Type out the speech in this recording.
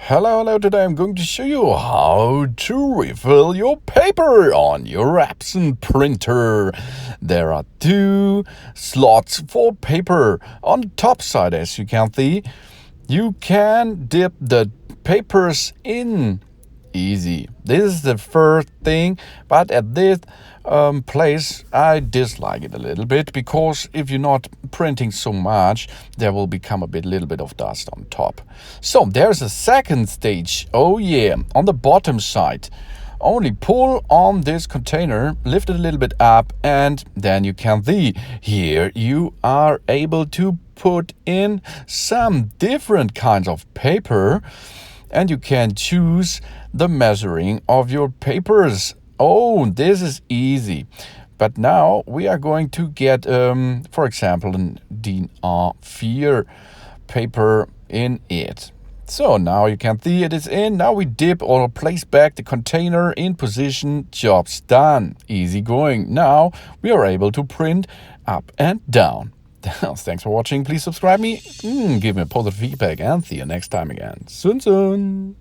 Hello, today I'm going to show you how to refill your paper on your Epson printer. There are two slots for paper. On the top side, as you can see, you can dip the papers in. Easy. This is the first thing, but at this place I dislike it a little bit, because if you're not printing so much, there will become a little bit of dust on top. So there's a second stage. Oh yeah, on the bottom side. Only pull on this container, lift it a little bit up, and then you can see here you are able to put in some different kinds of paper, and you can choose the measuring of your papers. Oh, this is easy. But now we are going to get, for example, a DIN A4 paper in it. So now you can see it is in. Now we dip or place back the container in position. Job's done. Easy going. Now we are able to print up and down. Thanks for watching. Please subscribe me, give me a positive feedback, and see you next time again. Soon.